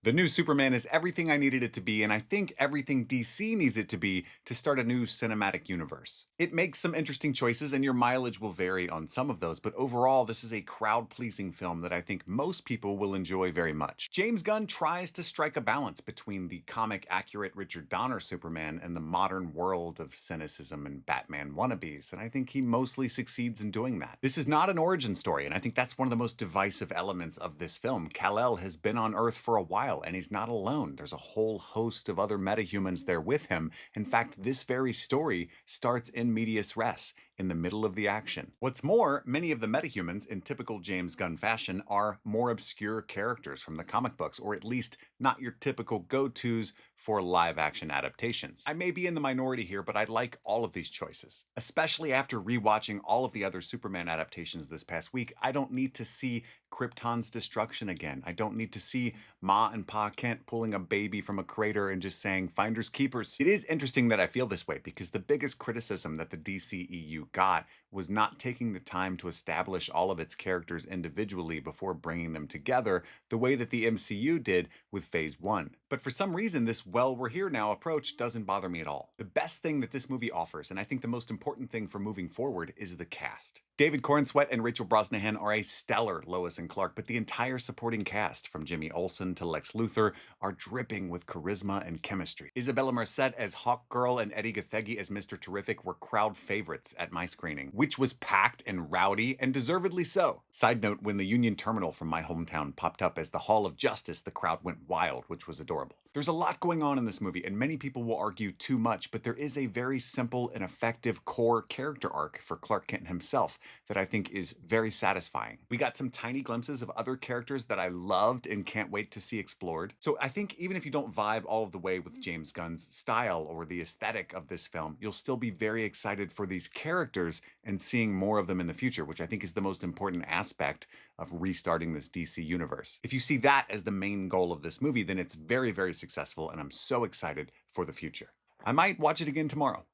The new Superman is everything I needed it to be, and I think everything DC needs it to be to start a new cinematic universe. It makes some interesting choices, and your mileage will vary on some of those, but overall, this is a crowd pleasing film that I think most people will enjoy very much. James Gunn tries to strike a balance between the comic accurate Richard Donner Superman and the modern world of cynicism and Batman wannabes, and I think he mostly succeeds in doing that. This is not an origin story, and I think that's one of the most divisive elements of this film. Kal-El has been on Earth for a while, and he's not alone. There's a whole host of other metahumans there with him. In fact, this very story starts in medias res, in the middle of the action. What's more, many of the metahumans, in typical James Gunn fashion, are more obscure characters from the comic books, or at least not your typical go-tos for live action adaptations. I may be in the minority here, but I like all of these choices. Especially after rewatching all of the other Superman adaptations this past week, I don't need to see Krypton's destruction again. I don't need to see Ma and Pa Kent pulling a baby from a crater and just saying finders keepers. It is interesting that I feel this way because the biggest criticism that the DCEU got was not taking the time to establish all of its characters individually before bringing them together the way that the MCU did with Phase 1. But for some reason, this well, we're here now approach doesn't bother me at all. The best thing that this movie offers, and I think the most important thing for moving forward, is the cast. David Corenswet and Rachel Brosnahan are a stellar Lois and Clark, but the entire supporting cast, from Jimmy Olsen to Lex Luthor, are dripping with charisma and chemistry. Isabella Merced as Hawkgirl and Eddie Gathegi as Mr. Terrific were crowd favorites at my screening, which was packed and rowdy, and deservedly so. Side note, when the Union Terminal from my hometown popped up as the Hall of Justice, the crowd went wild, which was adorable. There's a lot going on in this movie, and many people will argue too much, but there is a very simple and effective core character arc for Clark Kent himself that I think is very satisfying. We got some tiny glimpses of other characters that I loved and can't wait to see explored. So I think even if you don't vibe all of the way with James Gunn's style or the aesthetic of this film, you'll still be very excited for these characters and seeing more of them in the future, which I think is the most important aspect of restarting this DC universe. If you see that as the main goal of this movie, then it's very, very successful, and I'm so excited for the future. I might watch it again tomorrow.